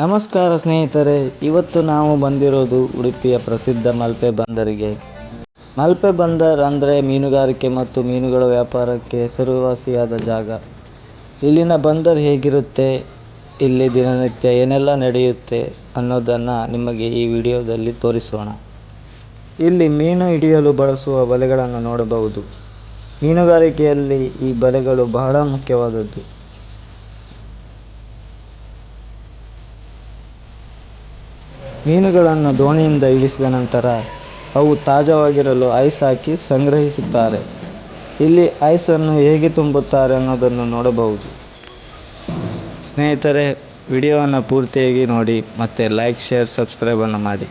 ನಮಸ್ಕಾರ ಸ್ನೇಹಿತರೆ, ಇವತ್ತು ನಾವು ಬಂದಿರೋದು ಉಡುಪಿಯ ಪ್ರಸಿದ್ಧ ಮಲ್ಪೆ ಬಂದರಿಗೆ. ಮಲ್ಪೆ ಬಂದರ್ ಅಂದರೆ ಮೀನುಗಾರಿಕೆ ಮತ್ತು ಮೀನುಗಳ ವ್ಯಾಪಾರಕ್ಕೆ ಹೆಸರುವಾಸಿಯಾದ ಜಾಗ. ಇಲ್ಲಿನ ಬಂದರ್ ಹೇಗಿರುತ್ತೆ, ಇಲ್ಲಿ ದಿನನಿತ್ಯ ಏನೆಲ್ಲ ನಡೆಯುತ್ತೆ ಅನ್ನೋದನ್ನು ನಿಮಗೆ ಈ ವಿಡಿಯೋದಲ್ಲಿ ತೋರಿಸೋಣ. ಇಲ್ಲಿ ಮೀನು ಹಿಡಿಯಲು ಬಳಸುವ ಬಲೆಗಳನ್ನು ನೋಡಬಹುದು. ಮೀನುಗಾರಿಕೆಯಲ್ಲಿ ಈ ಬಲೆಗಳು ಬಹಳ ಮುಖ್ಯವಾದದ್ದು. ಮೀನುಗಳನ್ನು ದೋಣಿಯಿಂದ ಇಳಿಸಿದ ನಂತರ ಅವು ತಾಜಾವಾಗಿರಲು ಐಸ್ ಹಾಕಿ ಸಂಗ್ರಹಿಸುತ್ತಾರೆ. ಇಲ್ಲಿ ಐಸನ್ನು ಹೇಗೆ ತುಂಬುತ್ತಾರೆ ಅನ್ನೋದನ್ನು ನೋಡಬಹುದು. ಸ್ನೇಹಿತರೆ, ವಿಡಿಯೋವನ್ನು ಪೂರ್ತಿಯಾಗಿ ನೋಡಿ ಮತ್ತು ಲೈಕ್, ಶೇರ್, ಸಬ್ಸ್ಕ್ರೈಬನ್ನು ಮಾಡಿ.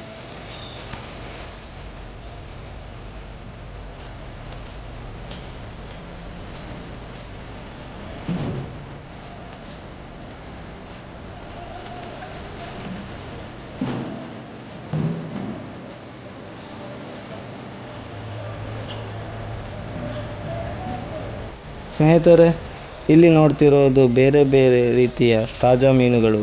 ಸ್ನೇಹಿತರೆ, ಇಲ್ಲಿ ನೋಡ್ತಿರೋದು ಬೇರೆ ಬೇರೆ ರೀತಿಯ ತಾಜಾ ಮೀನುಗಳು.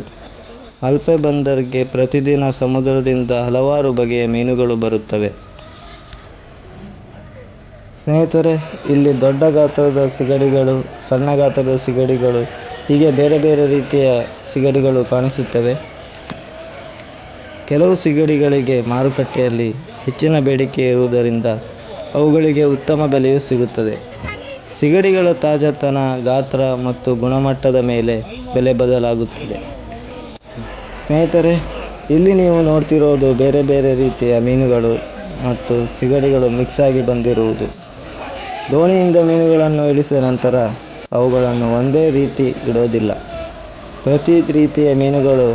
ಮಲ್ಪೆ ಬಂದರ್ಗೆ ಪ್ರತಿದಿನ ಸಮುದ್ರದಿಂದ ಹಲವಾರು ಬಗೆಯ ಮೀನುಗಳು ಬರುತ್ತವೆ. ಸ್ನೇಹಿತರೆ, ಇಲ್ಲಿ ದೊಡ್ಡ ಗಾತ್ರದ ಸಿಗಡಿಗಳು, ಸಣ್ಣ ಗಾತ್ರದ ಸಿಗಡಿಗಳು, ಹೀಗೆ ಬೇರೆ ಬೇರೆ ರೀತಿಯ ಸಿಗಡಿಗಳು ಕಾಣಿಸುತ್ತವೆ. ಕೆಲವು ಸಿಗಡಿಗಳಿಗೆ ಮಾರುಕಟ್ಟೆಯಲ್ಲಿ ಹೆಚ್ಚಿನ ಬೇಡಿಕೆ ಇರುವುದರಿಂದ ಅವುಗಳಿಗೆ ಉತ್ತಮ ಬೆಲೆಯೂ ಸಿಗುತ್ತದೆ. ಸಿಗಡಿಗಳ ತಾಜಾತನ, ಗಾತ್ರ ಮತ್ತು ಗುಣಮಟ್ಟದ ಮೇಲೆ ಬೆಲೆ ಬದಲಾಗುತ್ತದೆ. ಸ್ನೇಹಿತರೆ, ಇಲ್ಲಿ ನೀವು ನೋಡ್ತಿರೋದು ಬೇರೆ ಬೇರೆ ರೀತಿಯ ಮೀನುಗಳು ಮತ್ತು ಸಿಗಡಿಗಳು ಮಿಕ್ಸ್ ಆಗಿ ಬಂದಿರುವುದು. ದೋಣಿಯಿಂದ ಮೀನುಗಳನ್ನು ಇಳಿಸಿದ ನಂತರ ಅವುಗಳನ್ನು ಒಂದೇ ರೀತಿ ಇಡೋದಿಲ್ಲ. ಪ್ರತಿ ರೀತಿಯ ಮೀನುಗಳು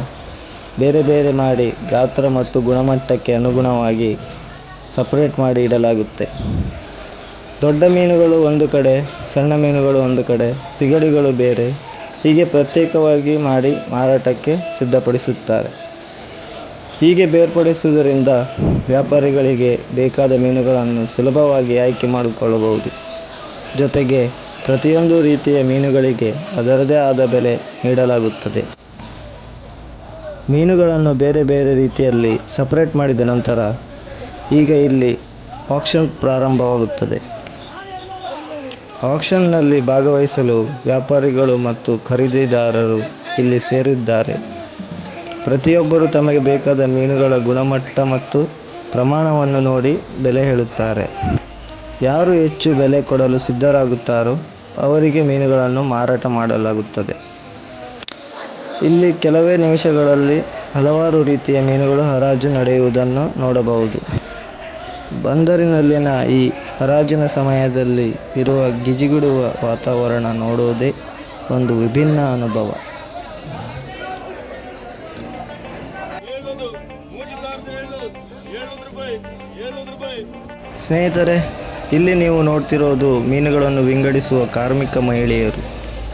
ಬೇರೆ ಬೇರೆ ಮಾಡಿ ಗಾತ್ರ ಮತ್ತು ಗುಣಮಟ್ಟಕ್ಕೆ ಅನುಗುಣವಾಗಿ ಸಪರೇಟ್ ಮಾಡಿ ಇಡಲಾಗುತ್ತೆ. ದೊಡ್ಡ ಮೀನುಗಳು ಒಂದು ಕಡೆ, ಸಣ್ಣ ಮೀನುಗಳು ಒಂದು ಕಡೆ, ಸಿಗಡಿಗಳು ಬೇರೆ, ಹೀಗೆ ಪ್ರತ್ಯೇಕವಾಗಿ ಮಾಡಿ ಮಾರಾಟಕ್ಕೆ ಸಿದ್ಧಪಡಿಸುತ್ತಾರೆ. ಹೀಗೆ ಬೇರ್ಪಡಿಸುವುದರಿಂದ ವ್ಯಾಪಾರಿಗಳಿಗೆ ಬೇಕಾದ ಮೀನುಗಳನ್ನು ಸುಲಭವಾಗಿ ಆಯ್ಕೆ ಮಾಡಿಕೊಳ್ಳಬಹುದು. ಜೊತೆಗೆ ಪ್ರತಿಯೊಂದು ರೀತಿಯ ಮೀನುಗಳಿಗೆ ಅದರದೇ ಆದ ಬೆಲೆ ನೀಡಲಾಗುತ್ತದೆ. ಮೀನುಗಳನ್ನು ಬೇರೆ ಬೇರೆ ರೀತಿಯಲ್ಲಿ ಸಪರೇಟ್ ಮಾಡಿದ ನಂತರ ಈಗ ಇಲ್ಲಿ ಆಕ್ಷನ್ ಪ್ರಾರಂಭವಾಗುತ್ತದೆ. ಆಕ್ಷನ್ನಲ್ಲಿ ಭಾಗವಹಿಸಲು ವ್ಯಾಪಾರಿಗಳು ಮತ್ತು ಖರೀದಿದಾರರು ಇಲ್ಲಿ ಸೇರಿದ್ದಾರೆ. ಪ್ರತಿಯೊಬ್ಬರು ತಮಗೆ ಬೇಕಾದ ಮೀನುಗಳ ಗುಣಮಟ್ಟ ಮತ್ತು ಪ್ರಮಾಣವನ್ನು ನೋಡಿ ಬೆಲೆ ಹೇಳುತ್ತಾರೆ. ಯಾರು ಹೆಚ್ಚು ಬೆಲೆ ಕೊಡಲು ಸಿದ್ಧರಾಗುತ್ತಾರೋ ಅವರಿಗೆ ಮೀನುಗಳನ್ನು ಮಾರಾಟ ಮಾಡಲಾಗುತ್ತದೆ. ಇಲ್ಲಿ ಕೆಲವೇ ನಿಮಿಷಗಳಲ್ಲಿ ಹಲವಾರು ರೀತಿಯ ಮೀನುಗಳು ಹರಾಜು ನಡೆಯುವುದನ್ನು ನೋಡಬಹುದು. ಬಂದರಿನಲ್ಲಿನ ಈ ಹರಾಜಿನ ಸಮಯದಲ್ಲಿ ಇರುವ ಗಿಜಿಗುಡುವ ವಾತಾವರಣ ನೋಡೋದೇ ಒಂದು ವಿಭಿನ್ನ ಅನುಭವ. ಸ್ನೇಹಿತರೆ, ಇಲ್ಲಿ ನೀವು ನೋಡ್ತಿರೋದು ಮೀನುಗಳನ್ನು ವಿಂಗಡಿಸುವ ಕಾರ್ಮಿಕ ಮಹಿಳೆಯರು.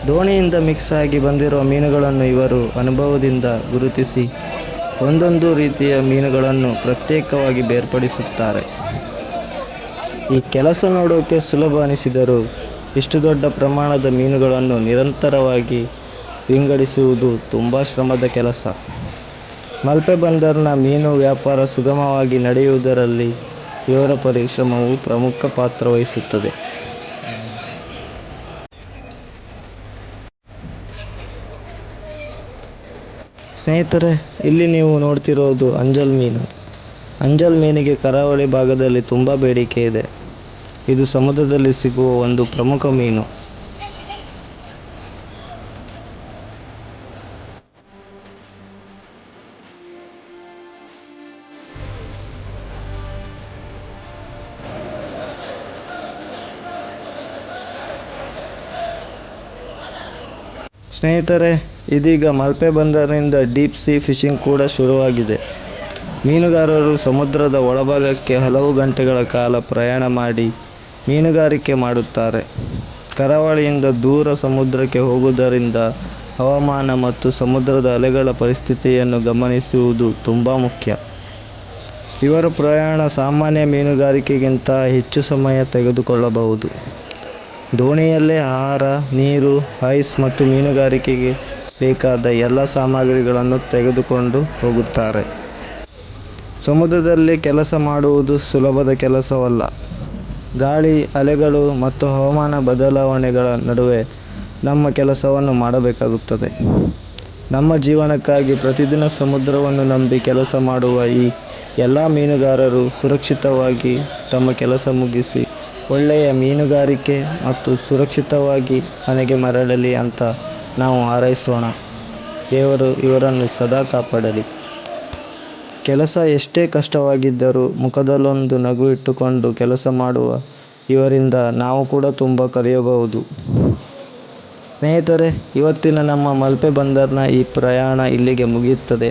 ದೋಣಿಯಿಂದ ಮಿಕ್ಸ್ ಆಗಿ ಬಂದಿರುವ ಮೀನುಗಳನ್ನು ಇವರು ಅನುಭವದಿಂದ ಗುರುತಿಸಿ ಒಂದೊಂದು ರೀತಿಯ ಮೀನುಗಳನ್ನು ಪ್ರತ್ಯೇಕವಾಗಿ ಬೇರ್ಪಡಿಸುತ್ತಾರೆ. ಈ ಕೆಲಸ ನೋಡೋಕೆ ಸುಲಭ ಅನಿಸಿದರೂ ಇಷ್ಟು ದೊಡ್ಡ ಪ್ರಮಾಣದ ಮೀನುಗಳನ್ನು ನಿರಂತರವಾಗಿ ವಿಂಗಡಿಸುವುದು ತುಂಬ ಶ್ರಮದ ಕೆಲಸ. ಮಲ್ಪೆ ಬಂದರ್ನ ಮೀನು ವ್ಯಾಪಾರ ಸುಗಮವಾಗಿ ನಡೆಯುವುದರಲ್ಲಿ ಇವರ ಪರಿಶ್ರಮವು ಪ್ರಮುಖ ಪಾತ್ರ ವಹಿಸುತ್ತದೆ. ಸ್ನೇಹಿತರೆ, ಇಲ್ಲಿ ನೀವು ನೋಡ್ತಿರೋದು ಅಂಜಲ್ ಮೀನು. ಅಂಜಲ್ ಮೀನಿಗೆ ಕರಾವಳಿ ಭಾಗದಲ್ಲಿ ತುಂಬ ಬೇಡಿಕೆ ಇದೆ. ಇದು ಸಮುದ್ರದಲ್ಲಿ ಸಿಗುವ ಒಂದು ಪ್ರಮುಖ ಮೀನು. ಸ್ನೇಹಿತರೆ, ಇದೀಗ ಮಲ್ಪೆ ಬಂದರಿನಿಂದ ಡೀಪ್ ಸೀ ಫಿಶಿಂಗ್ ಕೂಡ ಶುರುವಾಗಿದೆ. ಮೀನುಗಾರರು ಸಮುದ್ರದ ಒಳಭಾಗಕ್ಕೆ ಹಲವು ಗಂಟೆಗಳ ಕಾಲ ಪ್ರಯಾಣ ಮಾಡಿ ಮೀನುಗಾರಿಕೆ ಮಾಡುತ್ತಾರೆ. ಕರಾವಳಿಯಿಂದ ದೂರ ಸಮುದ್ರಕ್ಕೆ ಹೋಗುವುದರಿಂದ ಹವಾಮಾನ ಮತ್ತು ಸಮುದ್ರದ ಅಲೆಗಳ ಪರಿಸ್ಥಿತಿಯನ್ನು ಗಮನಿಸುವುದು ತುಂಬ ಮುಖ್ಯ. ಇವರ ಪ್ರಯಾಣ ಸಾಮಾನ್ಯ ಮೀನುಗಾರಿಕೆಗಿಂತ ಹೆಚ್ಚು ಸಮಯ ತೆಗೆದುಕೊಳ್ಳಬಹುದು. ದೋಣಿಯಲ್ಲೇ ಆಹಾರ, ನೀರು, ಐಸ್ ಮತ್ತು ಮೀನುಗಾರಿಕೆಗೆ ಬೇಕಾದ ಎಲ್ಲ ಸಾಮಗ್ರಿಗಳನ್ನು ತೆಗೆದುಕೊಂಡು ಹೋಗುತ್ತಾರೆ. ಸಮುದ್ರದಲ್ಲಿ ಕೆಲಸ ಮಾಡುವುದು ಸುಲಭದ ಕೆಲಸವಲ್ಲ. ಗಾಳಿ, ಅಲೆಗಳು ಮತ್ತು ಹವಾಮಾನ ಬದಲಾವಣೆಗಳ ನಡುವೆ ನಮ್ಮ ಕೆಲಸವನ್ನು ಮಾಡಬೇಕಾಗುತ್ತದೆ. ನಮ್ಮ ಜೀವನಕ್ಕಾಗಿ ಪ್ರತಿದಿನ ಸಮುದ್ರವನ್ನು ನಂಬಿ ಕೆಲಸ ಮಾಡುವ ಈ ಎಲ್ಲ ಮೀನುಗಾರರು ಸುರಕ್ಷಿತವಾಗಿ ತಮ್ಮ ಕೆಲಸ ಮುಗಿಸಿ ಒಳ್ಳೆಯ ಮೀನುಗಾರಿಕೆ ಮತ್ತು ಸುರಕ್ಷಿತವಾಗಿ ಮನೆಗೆ ಮರಳಲಿ ಅಂತ ನಾವು ಹಾರೈಸೋಣ. ದೇವರು ಇವರನ್ನು ಸದಾ ಕಾಪಾಡಲಿ. ಕೆಲಸ ಎಷ್ಟೇ ಕಷ್ಟವಾಗಿದ್ದರೂ ಮುಖದಲ್ಲೊಂದು ನಗು ಇಟ್ಟುಕೊಂಡು ಕೆಲಸ ಮಾಡುವ ಇವರಿಂದ ನಾವು ಕೂಡ ತುಂಬ ಕಲಿಯಬಹುದು. ಸ್ನೇಹಿತರೆ, ಇವತ್ತಿನ ನಮ್ಮ ಮಲ್ಪೆ ಬಂದರ್ನ ಈ ಪ್ರಯಾಣ ಇಲ್ಲಿಗೆ ಮುಗಿಯುತ್ತದೆ.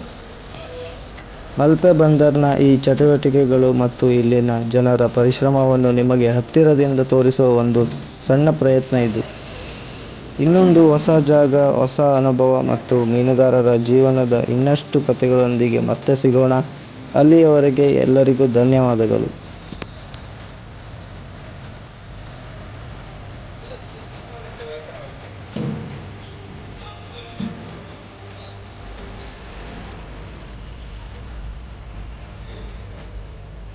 ಮಲ್ಪೆ ಬಂದರ್ನ ಈ ಚಟುವಟಿಕೆಗಳು ಮತ್ತು ಇಲ್ಲಿನ ಜನರ ಪರಿಶ್ರಮವನ್ನು ನಿಮಗೆ ಹತ್ತಿರದಿಂದ ತೋರಿಸುವ ಒಂದು ಸಣ್ಣ ಪ್ರಯತ್ನ ಇದು. ಇನ್ನೊಂದು ಹೊಸ ಜಾಗ, ಹೊಸ ಅನುಭವ ಮತ್ತು ಮೀನುಗಾರರ ಜೀವನದ ಇನ್ನಷ್ಟು ಕಥೆಗಳೊಂದಿಗೆ ಮತ್ತೆ ಸಿಗೋಣ. ಅಲ್ಲಿಯವರೆಗೆ ಎಲ್ಲರಿಗೂ ಧನ್ಯವಾದಗಳು.